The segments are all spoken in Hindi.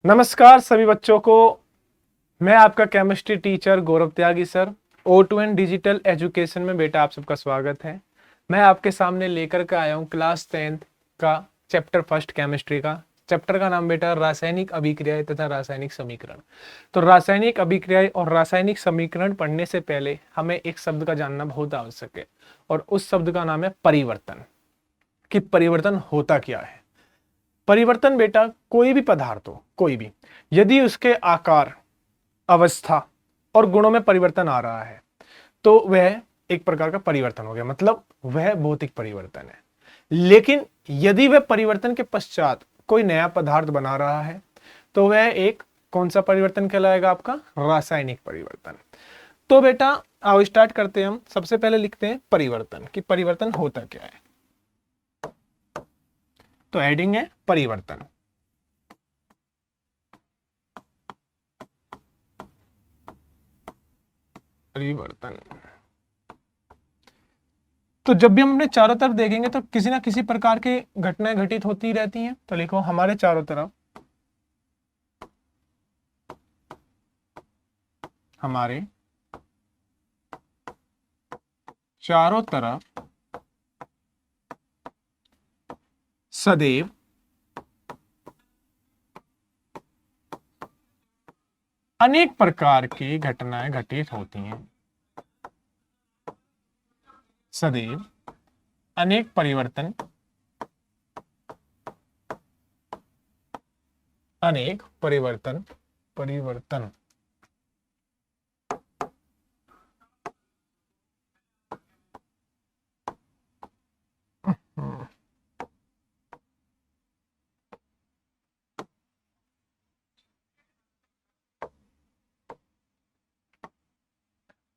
नमस्कार सभी बच्चों को। मैं आपका केमिस्ट्री टीचर गौरव त्यागी सर। O2N डिजिटल एजुकेशन में बेटा आप सबका स्वागत है। मैं आपके सामने लेकर के आया हूँ क्लास 10th का चैप्टर फर्स्ट केमिस्ट्री का। चैप्टर का नाम बेटा रासायनिक अभिक्रियाएं तथा रासायनिक समीकरण। तो रासायनिक अभिक्रियाएं और रासायनिक समीकरण पढ़ने से पहले हमें एक शब्द का जानना बहुत आवश्यक है, और उस शब्द का नाम है परिवर्तन। कि परिवर्तन होता क्या है। परिवर्तन बेटा कोई भी पदार्थ हो, कोई भी, यदि उसके आकार, अवस्था और गुणों में परिवर्तन आ रहा है तो वह एक प्रकार का परिवर्तन हो गया, मतलब वह भौतिक परिवर्तन है। लेकिन यदि वह परिवर्तन के पश्चात कोई नया पदार्थ बना रहा है तो वह एक कौन सा परिवर्तन कहलाएगा? आपका रासायनिक परिवर्तन। तो बेटा आओ स्टार्ट करते हैं। हम सबसे पहले लिखते हैं परिवर्तन, कि परिवर्तन होता क्या है। तो हेडिंग है परिवर्तन। परिवर्तन। तो जब भी हम अपने चारों तरफ देखेंगे तो किसी ना किसी प्रकार की घटनाएं घटित होती रहती हैं। तो लिखो हमारे चारों तरफ, हमारे चारों तरफ सदैव अनेक प्रकार की घटनाएं घटित होती हैं। सदैव अनेक परिवर्तन, अनेक परिवर्तन, परिवर्तन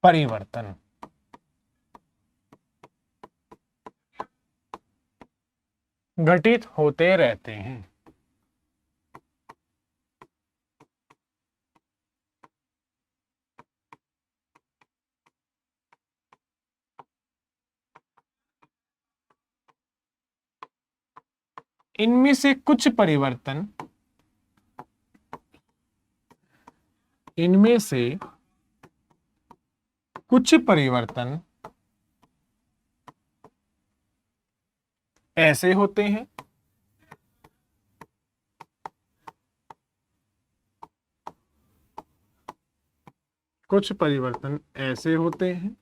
परिवर्तन घटित होते रहते हैं। इनमें से कुछ परिवर्तन, इनमें से कुछ परिवर्तन ऐसे होते हैं कुछ परिवर्तन ऐसे होते हैं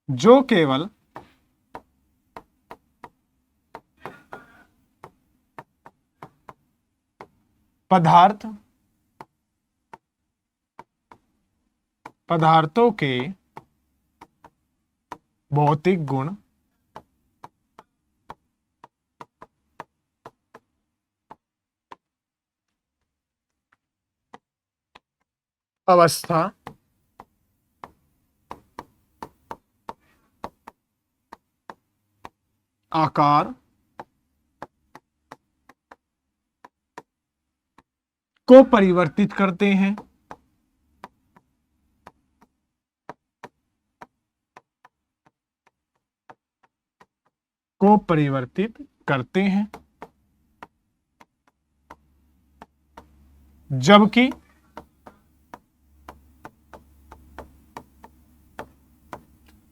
जो केवल पदार्थ, पदार्थों के भौतिक गुण, अवस्था, आकार को परिवर्तित करते हैं। को परिवर्तित करते हैं, जबकि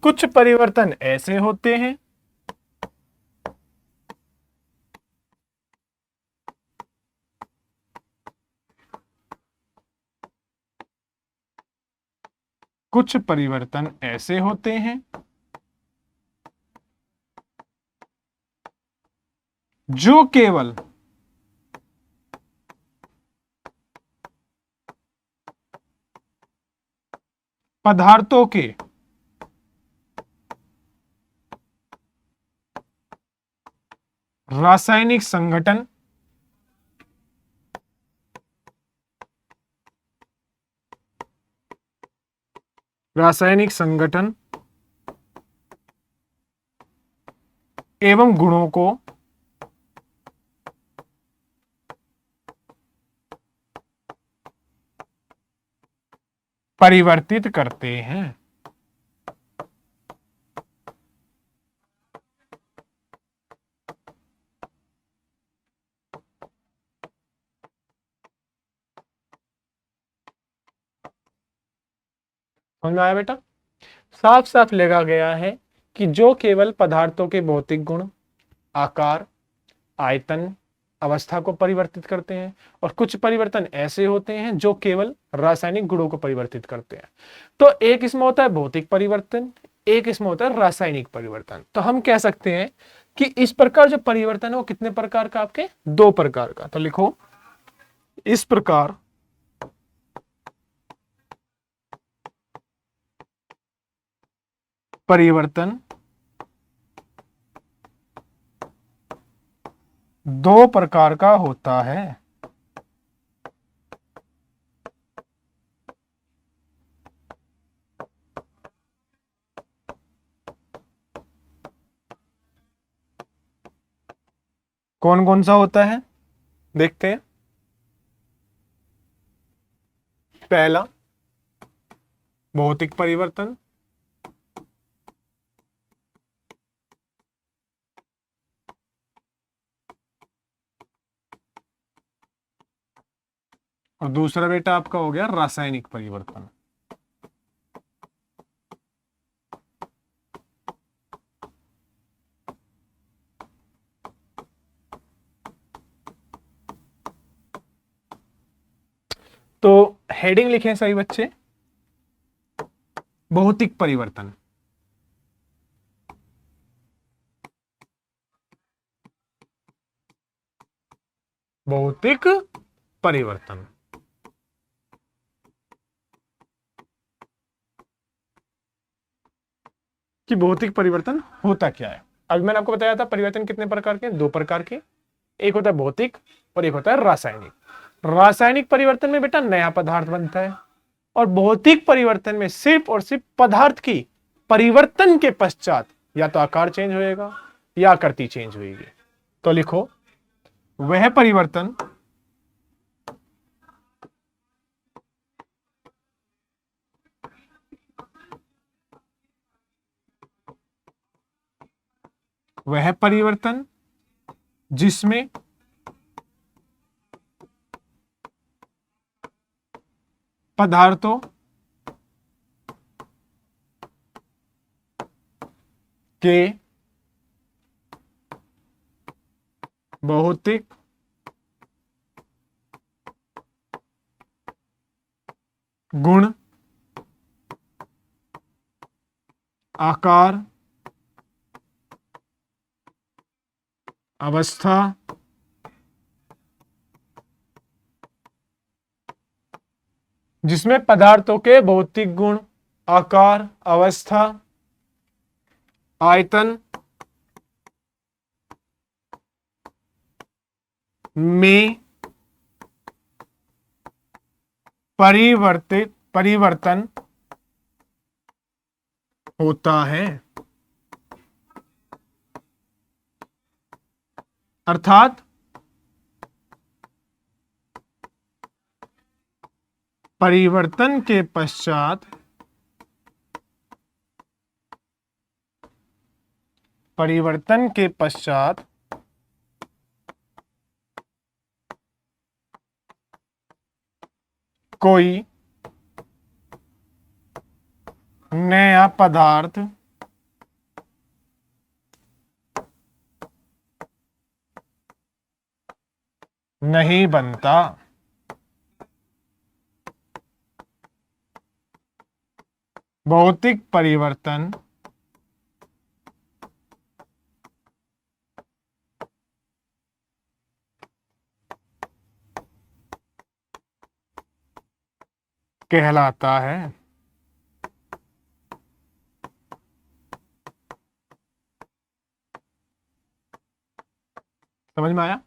कुछ परिवर्तन ऐसे होते हैं कुछ परिवर्तन ऐसे होते हैं जो केवल पदार्थों के रासायनिक संगठन, रासायनिक संगठन एवं गुणों को परिवर्तित करते हैं। समझ में आया बेटा? साफ साफ लिखा गया है कि जो केवल पदार्थों के भौतिक गुण, आकार, आयतन, अवस्था को परिवर्तित करते हैं, और कुछ परिवर्तन ऐसे होते हैं जो केवल रासायनिक गुणों को परिवर्तित करते हैं। तो एक इसमें होता है भौतिक परिवर्तन, एक इसमें होता है रासायनिक परिवर्तन। तो हम कह सकते हैं कि इस प्रकार जो परिवर्तन है वो कितने प्रकार का? आपके दो प्रकार का। तो लिखो, इस प्रकार परिवर्तन दो प्रकार का होता है। कौन कौन सा होता है देखते हैं। पहला, भौतिक परिवर्तन। और दूसरा बेटा आपका हो गया रासायनिक परिवर्तन। तो हेडिंग लिखें सभी बच्चे, भौतिक परिवर्तन। भौतिक परिवर्तन। कि भौतिक परिवर्तन होता क्या है। अभी मैंने आपको बताया था परिवर्तन कितने प्रकार के? दो प्रकार के। एक होता है भौतिक और एक होता है रासायनिक। रासायनिक परिवर्तन में बेटा नया पदार्थ बनता है, और भौतिक परिवर्तन में सिर्फ और सिर्फ पदार्थ की परिवर्तन के पश्चात या तो आकार चेंज होएगा या आकृति चेंज होगी। तो लिखो, वह परिवर्तन वह परिवर्तन जिसमें पदार्थों के भौतिक गुण, आकार, अवस्था, जिसमें पदार्थों के भौतिक गुण, आकार, अवस्था, आयतन में परिवर्तन होता है। अर्थात परिवर्तन के पश्चात कोई नया पदार्थ नहीं बनता। भौतिक परिवर्तन कहलाता है। समझ में आया?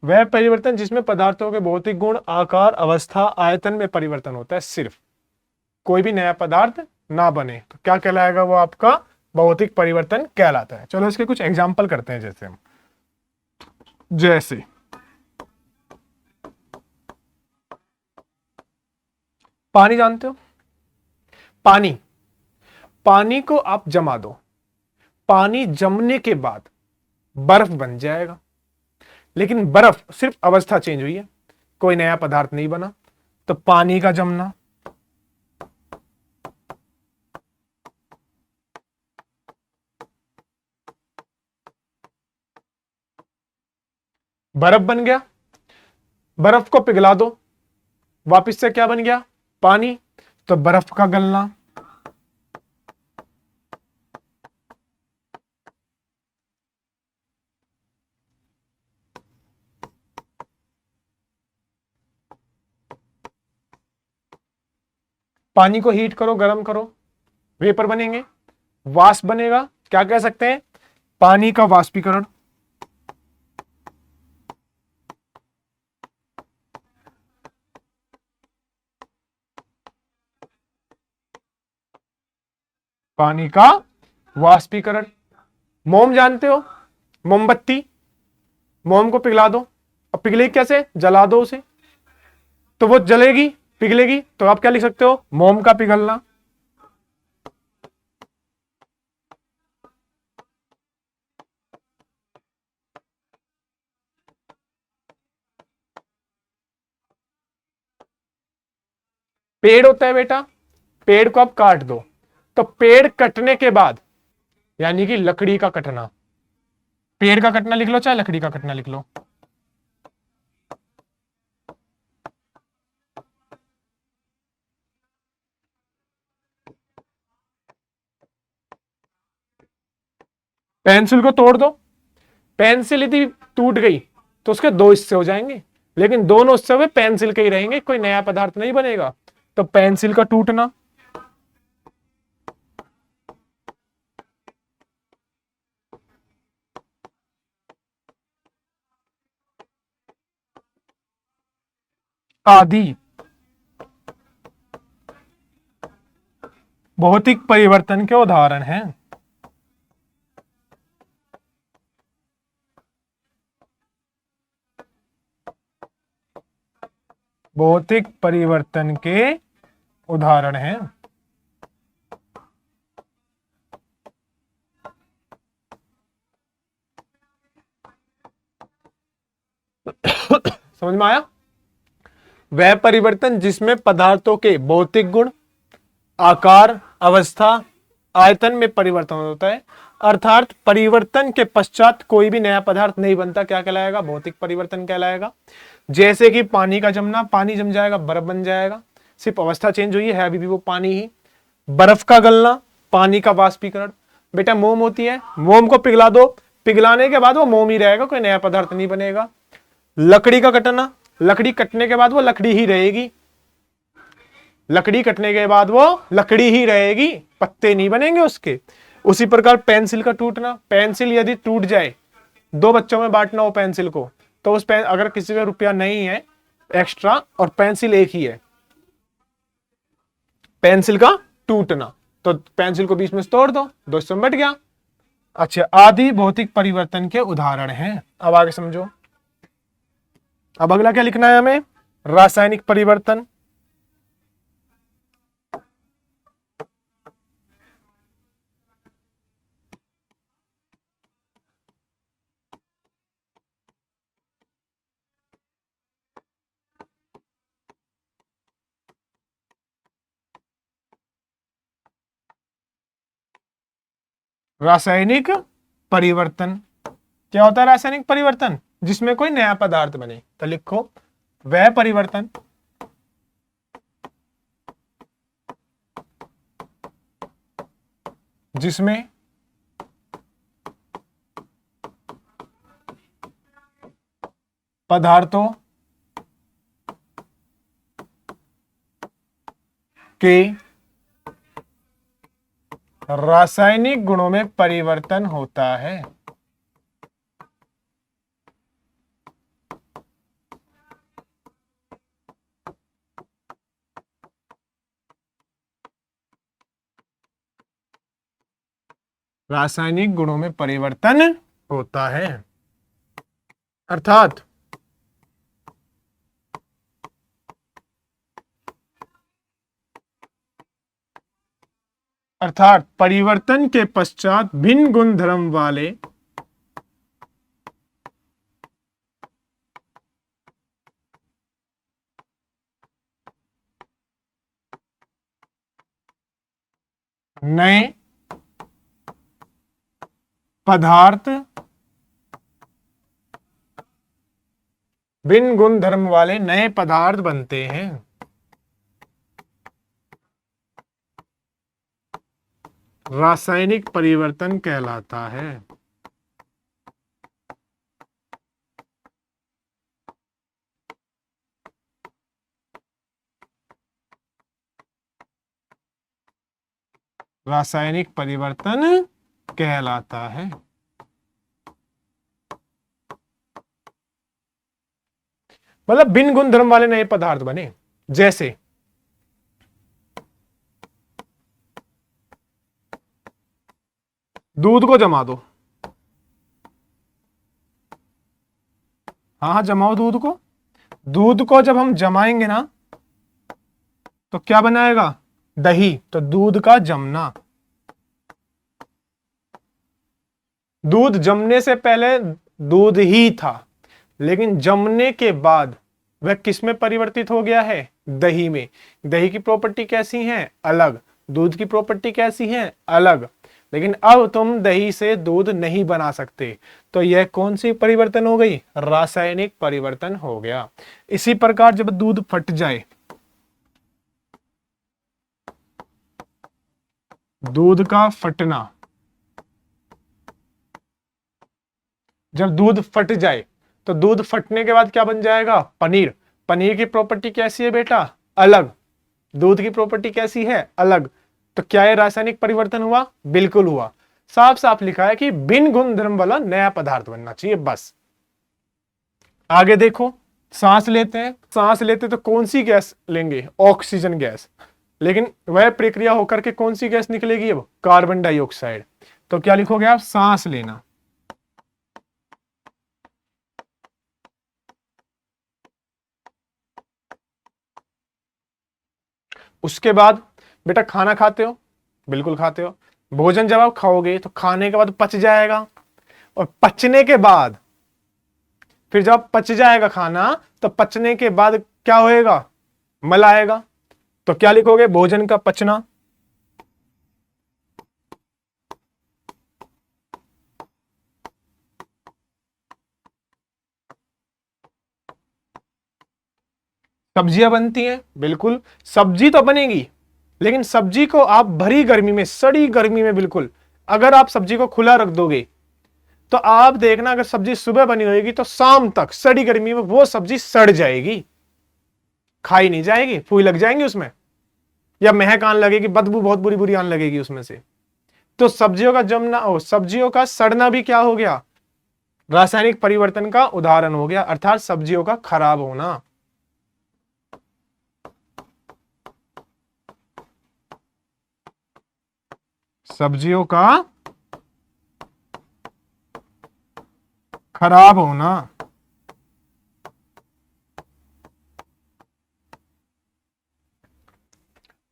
वह परिवर्तन जिसमें पदार्थों के भौतिक गुण, आकार, अवस्था, आयतन में परिवर्तन होता है। सिर्फ कोई भी नया पदार्थ ना बने तो क्या कहलाएगा? वो आपका भौतिक परिवर्तन कहलाता है। चलो इसके कुछ एग्जाम्पल करते हैं। जैसे पानी, जानते हो पानी? पानी को आप जमा दो, पानी जमने के बाद बर्फ बन जाएगा, लेकिन बर्फ सिर्फ अवस्था चेंज हुई है, कोई नया पदार्थ नहीं बना। तो पानी का जमना बर्फ बन गया, बर्फ को पिघला दो, वापस से क्या बन गया, पानी, तो बर्फ का गलना। पानी को हीट करो, गर्म करो, वेपर बनेंगे, वाष्प बनेगा, क्या कह सकते हैं, पानी का वाष्पीकरण। पानी का वाष्पीकरण। मोम जानते हो, मोमबत्ती, मोम को पिघला दो, अब पिघलेगी कैसे, जला दो उसे, तो वो जलेगी, पिघलेगी, तो आप क्या लिख सकते हो, मोम का पिघलना। पेड़ होता है बेटा, पेड़ को आप काट दो, तो पेड़ कटने के बाद, यानी कि लकड़ी का कटना, पेड़ का कटना लिख लो चाहे लकड़ी का कटना लिख लो। पेंसिल को तोड़ दो, पेंसिल यदि टूट गई तो उसके दो हिस्से हो जाएंगे, लेकिन दोनों हिस्से में पेंसिल के ही रहेंगे, कोई नया पदार्थ नहीं बनेगा, तो पेंसिल का टूटना। आदि भौतिक परिवर्तन के उदाहरण हैं। भौतिक परिवर्तन के उदाहरण हैं। समझ में आया, वह परिवर्तन जिसमें पदार्थों के भौतिक गुण, आकार, अवस्था, आयतन में परिवर्तन होता है, अर्थात परिवर्तन के पश्चात कोई भी नया पदार्थ नहीं बनता, क्या कहलाएगा, भौतिक परिवर्तन कहलाएगा। जैसे कि पानी का जमना, पानी जम जाएगा, बर्फ बन जाएगा, सिर्फ अवस्था चेंज हुई है, अभी भी वो पानी ही। बर्फ का गलना, पानी का वाष्पीकरण। बेटा मोम होती है, मोम को पिघला दो, पिघलाने के बाद वो मोम ही रहेगा, कोई नया पदार्थ नहीं बनेगा। लकड़ी का कटना, लकड़ी कटने के बाद वो लकड़ी ही रहेगी, लकड़ी कटने के बाद वो लकड़ी ही रहेगी, पत्ते नहीं बनेंगे उसके। उसी प्रकार पेंसिल का टूटना, पेंसिल यदि टूट जाए, दो बच्चों में बांटना हो पेंसिल को, तो उस पेन अगर किसी का रुपया नहीं है एक्स्ट्रा और पेंसिल एक ही है, पेंसिल का टूटना, तो पेंसिल को बीच में से तोड़ दो, दो हिस्सों में बट गया। अच्छा, आदि भौतिक परिवर्तन के उदाहरण हैं। अब आगे समझो, अब अगला क्या लिखना है हमें, रासायनिक परिवर्तन। रासायनिक परिवर्तन क्या होता है, रासायनिक परिवर्तन जिसमें कोई नया पदार्थ बने, तो लिखो वह परिवर्तन जिसमें पदार्थों के रासायनिक गुणों में परिवर्तन होता है। रासायनिक गुणों में परिवर्तन होता है, अर्थात परिवर्तन के पश्चात भिन्न गुण धर्म वाले नए पदार्थ भिन्न गुण धर्म वाले नए पदार्थ बनते हैं। रासायनिक परिवर्तन कहलाता है। रासायनिक परिवर्तन कहलाता है। मतलब भिन्न गुण धर्म वाले नए पदार्थ बने। जैसे दूध को जमा दो। हाँ हाँ, जमाओ दूध को। दूध को जब हम जमाएंगे ना तो क्या बनाएगा? दही। तो दूध का जमना। दूध जमने से पहले दूध ही था, लेकिन जमने के बाद वह किस में परिवर्तित हो गया है? दही में। दही की प्रॉपर्टी कैसी है? अलग। दूध की प्रॉपर्टी कैसी है? अलग। लेकिन अब तुम दही से दूध नहीं बना सकते, तो यह कौन सी परिवर्तन हो गई? रासायनिक परिवर्तन हो गया। इसी प्रकार जब दूध फट जाए, दूध का फटना, जब दूध फट जाए तो दूध फटने के बाद क्या बन जाएगा? पनीर। पनीर की प्रॉपर्टी कैसी है बेटा? अलग। दूध की प्रॉपर्टी कैसी है? अलग। तो क्या ये रासायनिक परिवर्तन हुआ? बिल्कुल हुआ। साफ साफ लिखा है कि भिन्न गुण धर्म वाला नया पदार्थ बनना चाहिए, बस। आगे देखो, सांस लेते हैं। सांस लेते तो कौन सी गैस लेंगे? Oxygen gas. लेकिन वह प्रक्रिया होकर के कौन सी गैस निकलेगी अब? Carbon dioxide. तो क्या लिखोगे आप? सांस लेना। उसके बाद बेटा खाना खाते हो? बिल्कुल खाते हो। भोजन जब आप खाओगे तो खाने के बाद पच जाएगा, और पचने के बाद फिर जब पच जाएगा खाना, तो पचने के बाद क्या होएगा? मल आएगा। तो क्या लिखोगे? भोजन का पचना। सब्जियां बनती हैं, बिल्कुल सब्जी तो बनेगी, लेकिन सब्जी को आप भरी गर्मी में, सड़ी गर्मी में, बिल्कुल अगर आप सब्जी को खुला रख दोगे तो आप देखना, अगर सब्जी सुबह बनी होगी तो शाम तक सड़ी गर्मी में वो सब्जी सड़ जाएगी, खाई नहीं जाएगी, फूई लग जाएंगी उसमें, या महक आने लगेगी, बदबू बहुत बुरी बुरी आने लगेगी उसमें से। तो सब्जियों का जमना, सब्जियों का सड़ना भी क्या हो गया? रासायनिक परिवर्तन का उदाहरण हो गया, अर्थात सब्जियों का खराब होना। सब्जियों का खराब होना।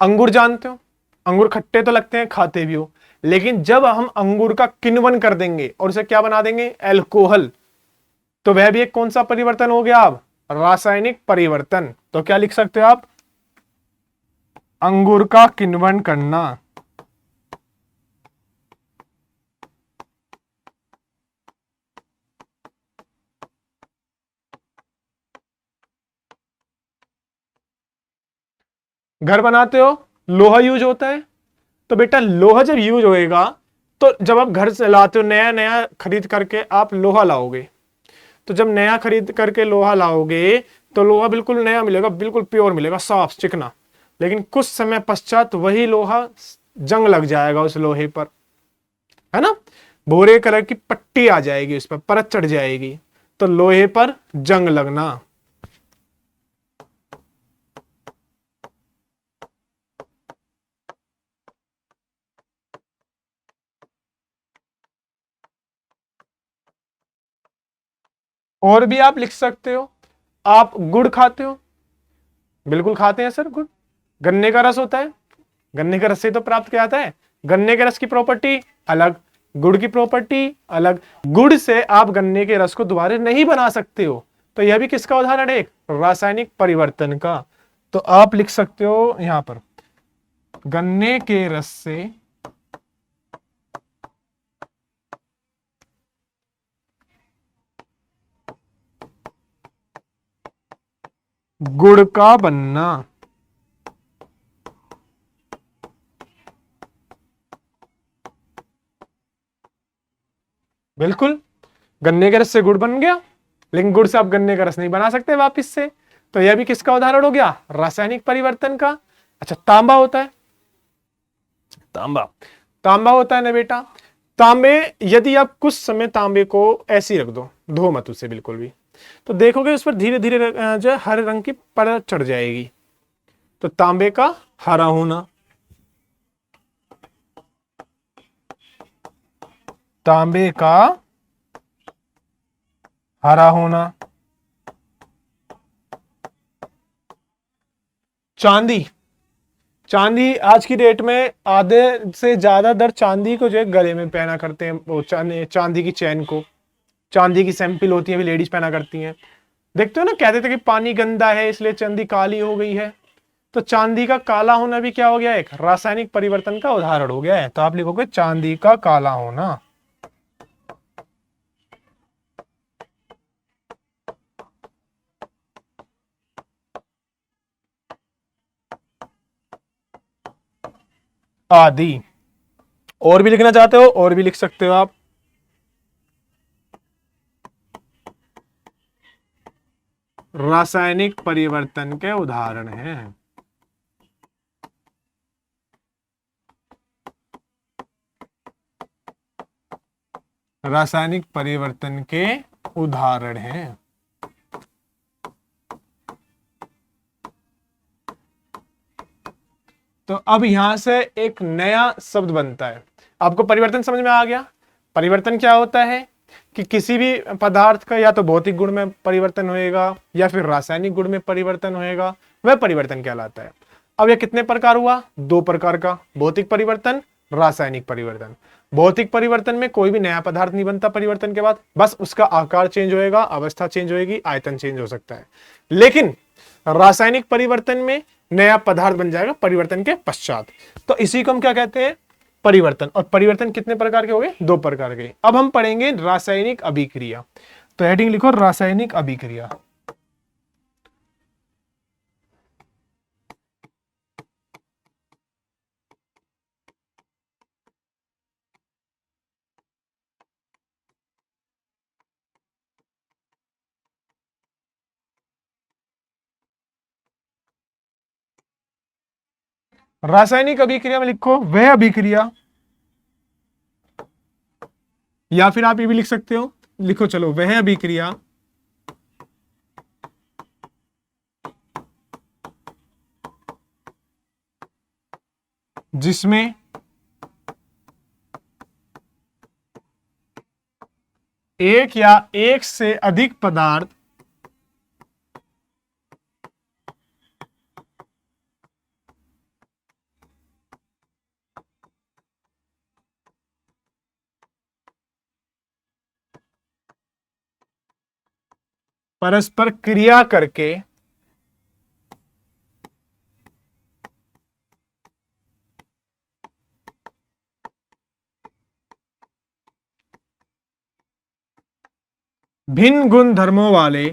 अंगूर जानते हो? अंगूर खट्टे तो लगते हैं, खाते भी हो, लेकिन जब हम अंगूर का किण्वन कर देंगे और उसे क्या बना देंगे? अल्कोहल, तो वह भी एक कौन सा परिवर्तन हो गया? अब रासायनिक परिवर्तन। तो क्या लिख सकते हो आप? अंगूर का किण्वन करना। घर बनाते हो, लोहा यूज होता है। तो बेटा लोहा जब यूज होएगा, तो जब आप घर से लाते हो, नया नया खरीद करके आप लोहा लाओगे, तो जब नया खरीद करके लोहा लाओगे तो लोहा बिल्कुल नया मिलेगा, बिल्कुल प्योर मिलेगा, साफ चिकना। लेकिन कुछ समय पश्चात वही लोहा जंग लग जाएगा उस लोहे पर, है ना? भूरे कलर की पट्टी आ जाएगी, उस पर परत चढ़ जाएगी, तो लोहे पर जंग लगना। और भी आप लिख सकते हो। आप गुड़ खाते हो? बिल्कुल खाते हैं सर गुड़। गन्ने का रस होता है, गन्ने के रस से तो प्राप्त किया जाता है। गन्ने के रस की प्रॉपर्टी अलग, गुड़ की प्रॉपर्टी अलग। गुड़ से आप गन्ने के रस को दोबारा नहीं बना सकते हो, तो यह भी किसका उदाहरण है? एक रासायनिक परिवर्तन का। तो आप लिख सकते हो यहां पर, गन्ने के रस से गुड़ का बनना। बिल्कुल, गन्ने के रस से गुड़ बन गया, लेकिन गुड़ से आप गन्ने का रस नहीं बना सकते वापिस से। तो यह भी किसका उदाहरण हो गया? रासायनिक परिवर्तन का। अच्छा, तांबा होता है, तांबा, तांबा होता है ना बेटा। तांबे, यदि आप कुछ समय तांबे को ऐसे ही रख दो, धो मत उसे बिल्कुल भी, तो देखोगे उस पर धीरे धीरे जो है हरे रंग की परत चढ़ जाएगी। तो तांबे का हरा होना, तांबे का हरा होना। चांदी, चांदी आज की डेट में आधे से ज्यादा दर चांदी को जो है गले में पहना करते हैं, वो चांदी की चैन को, चांदी की सैंपल होती है, भी लेडीज पहना करती हैं। देखते हो ना, कहते थे कि पानी गंदा है इसलिए चांदी काली हो गई है। तो चांदी का काला होना भी क्या हो गया? एक रासायनिक परिवर्तन का उदाहरण हो गया है। तो आप लिखोगे चांदी का काला होना। आदि। और भी लिखना चाहते हो और भी लिख सकते हो आप। रासायनिक परिवर्तन के उदाहरण हैं। रासायनिक परिवर्तन के उदाहरण हैं। तो अब यहां से एक नया शब्द बनता है। आपको परिवर्तन समझ में आ गया? परिवर्तन क्या होता है कि किसी भी पदार्थ का या तो भौतिक गुण में परिवर्तन होएगा या फिर रासायनिक गुण में परिवर्तन होएगा, वह परिवर्तन कहलाता है। अब यह कितने प्रकार हुआ? दो प्रकार का, भौतिक परिवर्तन, रासायनिक परिवर्तन। भौतिक परिवर्तन में कोई भी नया पदार्थ नहीं बनता परिवर्तन के बाद, बस उसका आकार चेंज होएगा, अवस्था चेंज होएगी, आयतन चेंज हो सकता है। लेकिन रासायनिक परिवर्तन में नया पदार्थ बन जाएगा परिवर्तन के पश्चात। तो इसी को हम क्या कहते हैं? परिवर्तन। और परिवर्तन कितने प्रकार के हो गए? दो प्रकार के। अब हम पढ़ेंगे रासायनिक अभिक्रिया। तो हेडिंग लिखो रासायनिक अभिक्रिया। रासायनिक अभिक्रिया में लिखो वह अभिक्रिया, या फिर आप ये भी लिख सकते हो, लिखो चलो वह अभिक्रिया जिसमें एक या एक से अधिक पदार्थ परस्पर क्रिया करके भिन्न गुण धर्मों वाले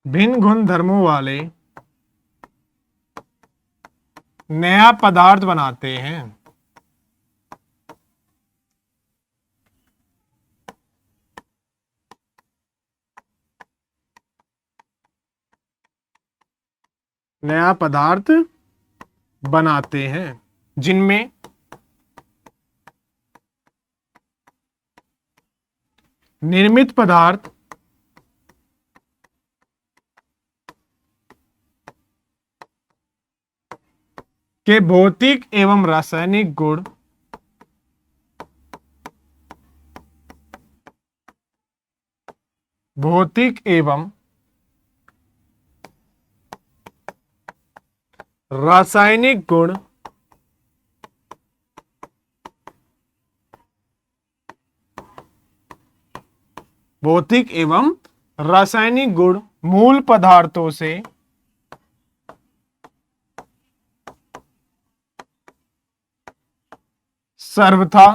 भिन्न गुण धर्मों वाले नया पदार्थ बनाते हैं। नया पदार्थ बनाते हैं जिनमें निर्मित पदार्थ के भौतिक एवं रासायनिक गुण भौतिक एवं रासायनिक गुण भौतिक एवं रासायनिक गुण मूल पदार्थों से सर्वथा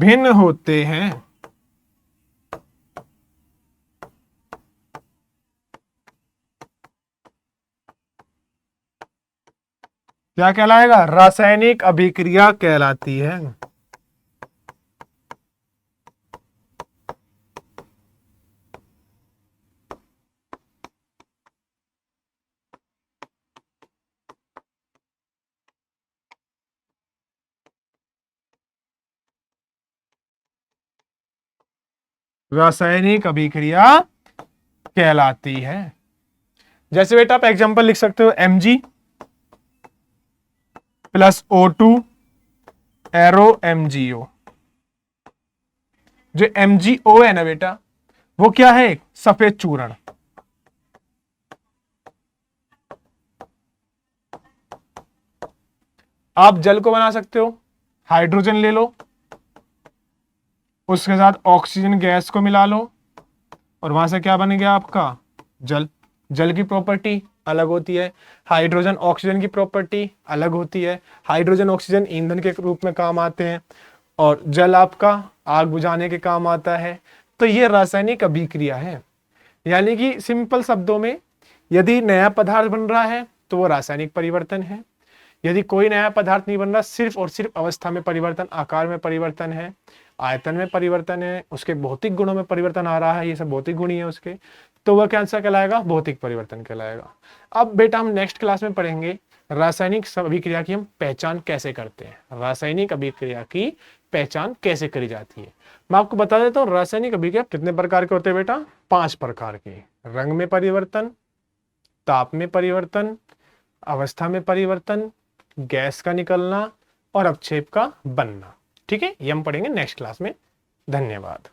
भिन्न होते हैं। क्या कहलाएगा? रासायनिक अभिक्रिया कहलाती है। रासायनिक अभिक्रिया कहलाती है। जैसे बेटा आप एग्जांपल लिख सकते हो, Mg plus O2 arrow MgO। जो MgO है ना बेटा, वो क्या है? एक सफेद चूर्ण। आप जल को बना सकते हो, हाइड्रोजन ले लो, उसके साथ ऑक्सीजन गैस को मिला लो, और वहां से क्या बन गया आपका? जल। जल की प्रॉपर्टी अलग होती है, हाइड्रोजन ऑक्सीजन की प्रॉपर्टी अलग होती है। हाइड्रोजन ऑक्सीजन ईंधन के रूप में काम आते हैं, और जल आपका आग बुझाने के काम आता है। तो ये रासायनिक अभिक्रिया है। यानी कि सिंपल शब्दों में, यदि नया पदार्थ बन रहा है तो वो रासायनिक परिवर्तन है। यदि कोई नया पदार्थ नहीं बन रहा, सिर्फ और सिर्फ अवस्था में परिवर्तन, आकार में परिवर्तन है, आयतन में परिवर्तन है, उसके भौतिक गुणों में परिवर्तन आ रहा है, ये सब भौतिक गुण ही है उसके, तो वह कैसा कहलाएगा? भौतिक परिवर्तन कहलाएगा। अब बेटा हम नेक्स्ट क्लास में पढ़ेंगे रासायनिक अभिक्रिया की हम पहचान कैसे करते हैं। रासायनिक अभिक्रिया की पहचान कैसे करी जाती है, मैं आपको बता देता हूँ। रासायनिक अभिक्रिया कितने प्रकार के होते हैं बेटा? 5 प्रकार के। रंग में परिवर्तन, ताप में परिवर्तन, अवस्था में परिवर्तन, गैस का निकलना, और अवक्षेप का बनना। ठीक है, ये हम पढ़ेंगे नेक्स्ट क्लास में। धन्यवाद।